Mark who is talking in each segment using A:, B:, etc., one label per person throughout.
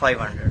A: 500।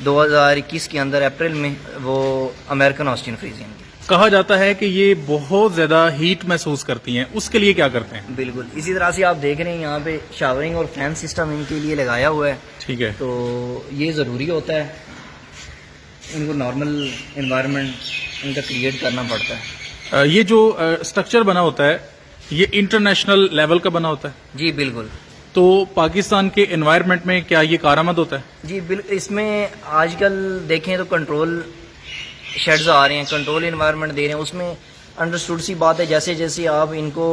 A: 2021 کے اندر اپریل میں وہ امریکن آسٹین فریزین کی.
B: کہا جاتا ہے کہ یہ بہت زیادہ ہیٹ محسوس کرتی ہیں, اس کے لیے کیا کرتے ہیں؟
A: بالکل اسی طرح سے آپ دیکھ رہے ہیں یہاں پہ شاورنگ اور فین سسٹم ان کے لیے لگایا ہوا ہے.
B: ٹھیک ہے.
A: تو یہ ضروری ہوتا ہے, ان کو نارمل انوائرمنٹ ان کا کریٹ کرنا پڑتا ہے.
B: یہ جو اسٹرکچر بنا ہوتا ہے یہ انٹرنیشنل لیول کا بنا ہوتا ہے؟
A: جی بالکل.
B: تو پاکستان کے انوائرمنٹ میں کیا یہ کارآمد ہوتا ہے؟
A: جی بالکل. اس میں آج کل دیکھیں تو کنٹرول شیڈز آ رہے ہیں, کنٹرول انوائرمنٹ دے رہے ہیں. اس میں انڈرسٹوڈ سی بات ہے, جیسے جیسے آپ ان کو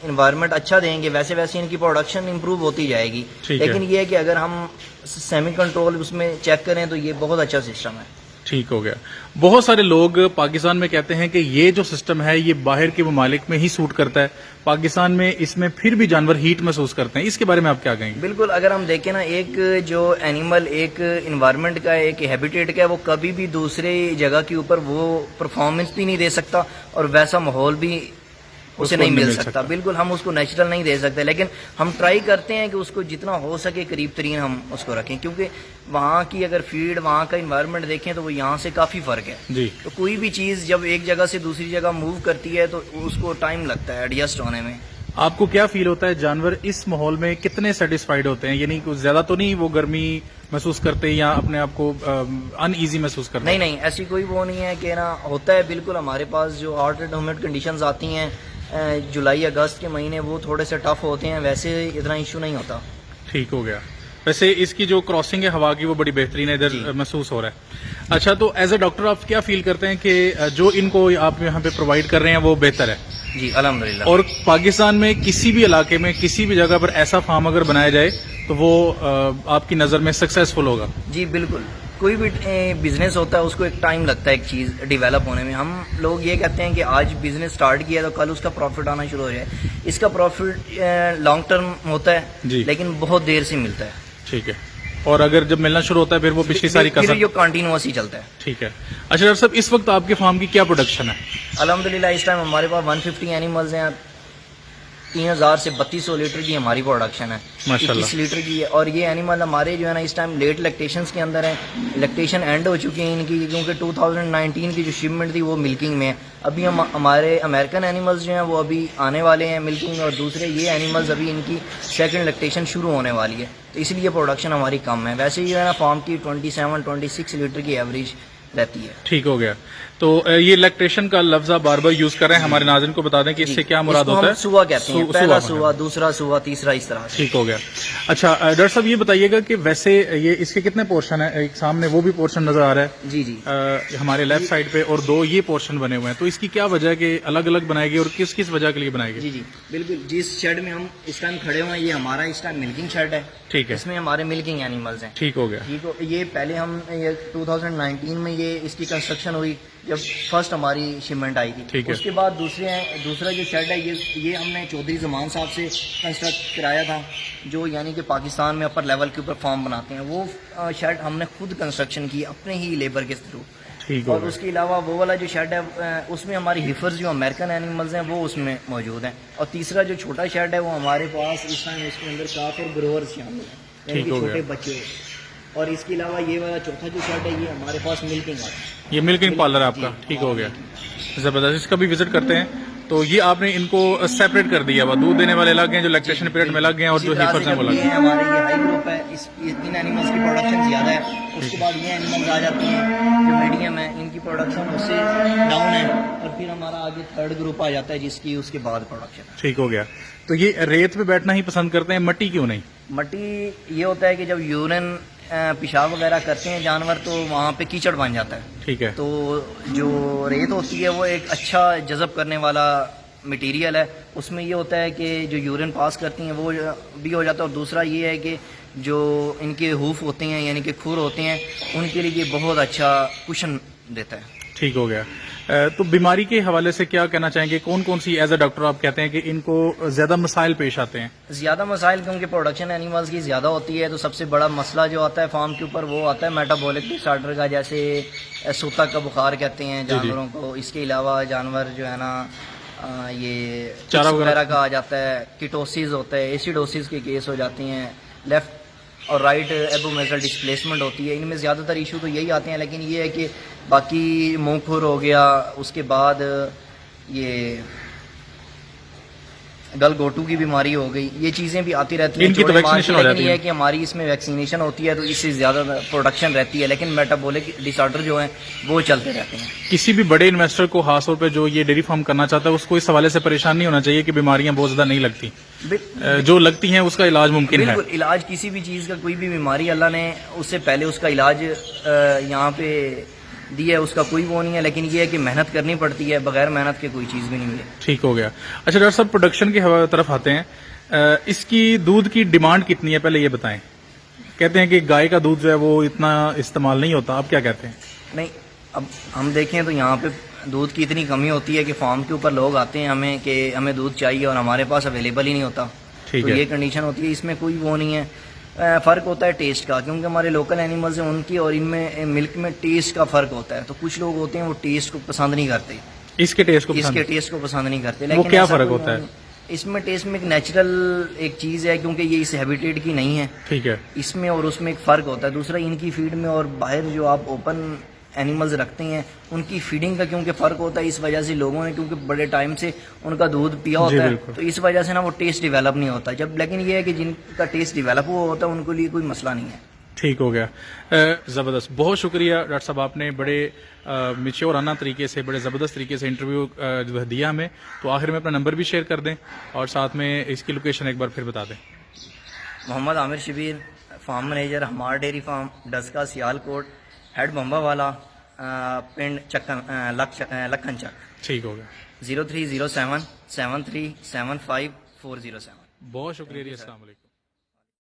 A: انوائرمنٹ اچھا دیں گے ویسے ویسے ان کی پروڈکشن امپروو ہوتی جائے گی. لیکن یہ ہے کہ اگر ہم سیمی کنٹرول اس میں چیک کریں تو یہ بہت اچھا سسٹم ہے.
B: ٹھیک ہو گیا. بہت سارے لوگ پاکستان میں کہتے ہیں کہ یہ جو سسٹم ہے یہ باہر کے ممالک میں ہی سوٹ کرتا ہے, پاکستان میں اس میں پھر بھی جانور ہیٹ محسوس کرتے ہیں. اس کے بارے میں آپ کیا کہیں گے؟
A: بالکل. اگر ہم دیکھیں نا, ایک جو اینیمل ایک انوائرمنٹ کا ہے, ایک ہیبیٹیٹ کا ہے, وہ کبھی بھی دوسرے جگہ کے اوپر وہ پرفارمنس بھی نہیں دے سکتا اور ویسا ماحول بھی اسے نہیں مل سکتا. بالکل ہم اس کو نیچرل نہیں دے سکتے, لیکن ہم ٹرائی کرتے ہیں کہ اس کو جتنا ہو سکے قریب ترین ہم اس کو رکھیں, کیونکہ وہاں کی اگر فیڈ وہاں کا انوائرمنٹ دیکھیں تو وہ یہاں سے کافی فرق ہے.
B: جی.
A: تو کوئی بھی چیز جب ایک جگہ سے دوسری جگہ موو کرتی ہے تو اس کو ٹائم لگتا ہے ایڈجسٹ ہونے میں.
B: آپ کو کیا فیل ہوتا ہے جانور اس ماحول میں کتنے سیٹسفائیڈ ہوتے ہیں؟ یعنی کچھ زیادہ تو نہیں وہ گرمی محسوس کرتے یا اپنے آپ کو ان ایزی محسوس کرتے؟
A: نہیں, ایسی کوئی وہ نہیں ہے کہ نا ہوتا ہے. بالکل ہمارے پاس جو ہاٹ اینڈ ہیومڈ کنڈیشنز آتی ہیں جولائی اگست کے مہینے, وہ تھوڑے سے ٹف ہوتے ہیں, ویسے اتنا ایشو نہیں ہوتا.
B: ٹھیک ہو گیا. ویسے اس کی جو کراسنگ ہے ہوا کی وہ بڑی بہترین ہے, ادھر محسوس ہو رہا ہے. اچھا, تو ایز اے ڈاکٹر آپ کیا فیل کرتے ہیں کہ جو ان کو آپ یہاں پہ پرووائڈ کر رہے ہیں وہ بہتر ہے؟
A: جی الحمدللہ.
B: اور پاکستان میں کسی بھی علاقے میں کسی بھی جگہ پر ایسا فارم اگر بنایا جائے تو وہ آپ کی نظر میں سکسیسفل ہوگا؟
A: جی بالکل. کوئی بھی بزنس ہوتا ہے اس کو ایک ٹائم لگتا ہے ایک چیز ڈیولپ ہونے میں. ہم لوگ یہ کہتے ہیں کہ آج بزنس سٹارٹ کیا تو کل اس کا پروفٹ آنا شروع ہو جائے. اس کا پروفٹ لانگ ٹرم ہوتا ہے
B: جی,
A: لیکن بہت دیر سے ملتا ہے.
B: ٹھیک ہے. اور اگر جب ملنا شروع ہوتا ہے پھر وہ پچھلی ساری
A: پھر جو کنٹینیوس ہی چلتا ہے.
B: ٹھیک ہے. اچھا ڈاکٹر صاحب, اس وقت آپ کے فارم کی کیا پروڈکشن ہے؟
A: الحمدللہ اس ٹائم ہمارے پاس 150 اینیملز ہیں. 3000 سے 3200 لیٹر کی ہماری پروڈکشن ہے, 21 لیٹر کی ہے. اور یہ اینیمل ہمارے جو ہے نا اس ٹائم لیٹ لیکٹیشنز کے اندر ہیں. لیکٹیشن اینڈ ہو چکی ہیں ان کی, کیونکہ 2019 کی جو شپمنٹ تھی وہ ملکنگ میں ہے. ابھی ہمارے امریکن اینیملز جو ہیں وہ ابھی آنے والے ہیں ملکنگ, اور دوسرے یہ اینیملز ابھی ان کی سیکنڈ لیکٹیشن شروع ہونے والی ہے. تو اس لیے پروڈکشن ہماری کم ہے. ویسے جو ہے نا فارم کی 27-26 لیٹر کی ایوریج رہتی ہے.
B: ٹھیک ہو گیا. تو یہ لیکٹیشن کا لفظ آپ بار بار یوز کر رہے ہیں, ہمارے ناظرین کو بتا دیں کہ اس سے کیا مراد ہوتا ہے.
A: سوا کہتے ہیں, پہلا سوا, دوسرا سوا, تیسرا, اس طرح.
B: ٹھیک ہو گیا. اچھا ڈاکٹر صاحب یہ بتائیے گا کہ ویسے یہ اس کے کتنے پورشن ہیں؟ ایک سامنے وہ بھی پورشن نظر آ رہا ہے
A: جی
B: ہمارے لیفٹ سائڈ پہ, اور 2 یہ پورشن بنے ہوئے ہیں. تو اس کی کیا وجہ ہے کہ الگ الگ بنائے گی اور کس کس وجہ کے لیے بنائے گی؟
A: جی بالکل. جس شیڈ میں ہم اس ٹائم کھڑے ہوئے ہیں یہ ہمارا اس ٹائم ملکنگ شیڈ ہے.
B: ٹھیک ہے.
A: اس میں ہمارے ملکنگ اینیملز ہیں.
B: ٹھیک ہو گیا.
A: یہ پہلے ہم 2019 میں یہ اس کی کنسٹرکشن ہوئی جب فرسٹ ہماری شپمنٹ آئی تھی. اس کے بعد دوسرا جو شیڈ ہے یہ ہم نے چودھری زمان صاحب سے کنسٹرکٹ کرایا تھا, جو یعنی کہ پاکستان میں اپر لیول کے اوپر فارم بناتے ہیں. وہ شیڈ ہم نے خود کنسٹرکشن کی اپنے ہی لیبر کے تھرو. اور اس کے علاوہ وہ والا جو شیڈ ہے اس میں ہماری ہیفرز جو امریکن اینیملز ہیں وہ اس میں موجود ہیں. اور تیسرا جو چھوٹا شیڈ ہے وہ ہمارے پاس اس ٹائم اس کے اندر کاف اور گروورز شامل ہیں, یعنی کہ چھوٹے بچے. اور اس کے علاوہ یہ والا چوتھا جو شیڈ ہے یہ ہمارے پاس ملکنگ ہے,
B: یہ ملکنگ پارلر ہے آپ کا. ٹھیک ہو گیا, زبردست. اس کا بھی وزٹ کرتے ہیں. تو یہ آپ نے ان کو سیپریٹ کر دیا ہوا, دودھ دینے والے الگ ہیں جو لیکٹیشن پیریڈ میں الگ ہیں, اور جو ہیفرز ہیں وہ الگ ہیں.
A: ہمارے یہ ہائی گروپ ہے, ان اینیملز کی پروڈکشن زیادہ ہے. اس کے بعد یہ اینیملز آ جاتی ہیں جو میڈیم ہیں, ان کی پروڈکشن اس سے ڈاؤن ہے. اور پھر ہمارا آگے تھرڈ گروپ آ جاتا ہے جس کی اس کے بعد پروڈکشن.
B: ٹھیک ہو گیا. تو یہ ریت پہ بیٹھنا ہی پسند کرتے ہیں, مٹی کیوں نہیں؟
A: مٹی یہ ہوتا ہے کہ جب یورین پیشاب وغیرہ کرتے ہیں جانور تو وہاں پہ کیچڑ بن جاتا ہے.
B: ٹھیک ہے.
A: تو جو ریت ہوتی ہے وہ ایک اچھا جذب کرنے والا مٹیریل ہے. اس میں یہ ہوتا ہے کہ جو یورین پاس کرتی ہیں وہ بھی ہو جاتا ہے. اور دوسرا یہ ہے کہ جو ان کے ہوف ہوتے ہیں یعنی کہ کھور ہوتے ہیں ان کے لیے یہ بہت اچھا کشن دیتا ہے.
B: ٹھیک ہو گیا. تو بیماری کے حوالے سے کیا کہنا چاہیں گے؟ کون کون سی ایز اے ڈاکٹر آپ کہتے ہیں کہ ان کو زیادہ مسائل پیش آتے ہیں؟
A: زیادہ مسائل کیونکہ پروڈکشن اینیملز کی زیادہ ہوتی ہے, تو سب سے بڑا مسئلہ جو آتا ہے فارم کے اوپر وہ آتا ہے میٹابولک ڈس آرڈر کا, جیسے سوتا کا بخار کہتے ہیں جانوروں کو. اس کے علاوہ جانور جو ہے نا یہ چارہ وغیرہ کا آ جاتا ہے, کیٹوسز ہوتا ہے, ایسیڈوسز کے کیس ہو جاتے ہیں, لیفٹ اور رائٹ ایبومیزل ڈسپلیسمنٹ ہوتی ہے. ان میں زیادہ تر ایشو تو یہی آتے ہیں, لیکن یہ ہے کہ باقی منہ کھر ہو گیا, اس کے بعد یہ گل گوٹو کی بیماری ہو گئی, یہ چیزیں بھی آتی رہتی ہیں.
B: ان کی تو ویکسینیشن ہو جاتی
A: یہ
B: ہے
A: ہے کہ ہماری اس میں ویکسینیشن ہوتی ہے تو اس سے زیادہ پروڈکشن رہتی ہے, لیکن میٹابولک ڈس آرڈر جو ہیں وہ چلتے رہتے ہیں.
B: کسی بھی بڑے انویسٹر کو خاص طور پہ جو یہ ڈیری فارم کرنا چاہتا ہے اس کو اس حوالے سے پریشان نہیں ہونا چاہیے کہ بیماریاں بہت زیادہ نہیں لگتی, جو لگتی ہیں اس کا علاج ممکن ہے.
A: بالکل, علاج کسی بھی چیز کا, کوئی بھی بیماری اللہ نے اس سے پہلے اس کا علاج یہاں پہ دیا ہے, اس کا کوئی وہ نہیں ہے, لیکن یہ ہے کہ محنت کرنی پڑتی ہے, بغیر محنت کے کوئی چیز بھی نہیں ملے.
B: ٹھیک ہو گیا. اچھا ڈاکٹر صاحب, پروڈکشن کی طرف آتے ہیں. اس کی دودھ کی ڈیمانڈ کتنی ہے, پہلے یہ بتائیں. کہتے ہیں کہ گائے کا دودھ جو ہے وہ اتنا استعمال نہیں ہوتا, آپ کیا کہتے ہیں؟
A: نہیں, اب ہم دیکھیں تو یہاں پہ دودھ کی اتنی کمی ہوتی ہے کہ فارم کے اوپر لوگ آتے ہیں ہمیں کہ ہمیں دودھ چاہیے اور ہمارے پاس اویلیبل ہی نہیں ہوتا.
B: ٹھیک
A: تو
B: ہے,
A: یہ کنڈیشن ہوتی ہے. اس میں کوئی وہ نہیں ہے. فرق ہوتا ہے ٹیسٹ کا, کیونکہ ہمارے لوکل اینیملز ہیں ان کی اور ان میں ملک میں ٹیسٹ کا فرق ہوتا ہے. تو کچھ لوگ ہوتے ہیں وہ ٹیسٹ کو پسند نہیں کرتے,
B: اس کے ٹیسٹ کو
A: اس کے ٹیسٹ کو پسند نہیں کرتے.
B: وہ
A: لیکن
B: کیا
A: ایسا
B: فرق
A: کوئی
B: ہوتا ہے؟
A: اس میں ٹیسٹ میں ایک نیچرل ایک چیز ہے, کیونکہ یہ اس ہیبیٹیٹ کی نہیں ہے.
B: ٹھیک ہے,
A: اس میں اور اس میں ایک فرق ہوتا ہے. دوسرا, ان کی فیڈ میں اور باہر جو آپ اوپن اینیملز رکھتے ہیں ان کی فیڈنگ کا کیونکہ فرق ہوتا ہے. اس وجہ سے لوگوں نے کیونکہ بڑے ٹائم سے ان کا دودھ پیا ہوتا ہے, تو اس وجہ سے نا وہ ٹیسٹ ڈیولپ نہیں ہوتا. جب لیکن یہ ہے کہ جن کا ٹیسٹ ڈیولپ ہوا ہوتا ہے ان کے لیے کوئی مسئلہ نہیں ہے.
B: ٹھیک ہو گیا. زبردست, بہت شکریہ ڈاکٹر صاحب, آپ نے بڑے میچورانہ طریقے سے, بڑے زبردست طریقے سے انٹرویو دیا ہمیں. تو آخر میں اپنا نمبر بھی شیئر کر دیں اور ساتھ میں اس کی لوکیشن ایک بار پھر بتا دیں.
A: محمد عامر شبیر, فارم مینیجر, ہمار ڈیری فارم, ڈسکا, سیال کوٹ, ہیڈ بمبا والا, پنڈ لکھن چک.
B: ٹھیک ہو گیا.
A: 0307 7375 407.
B: بہت شکریہ جی, السلام علیکم.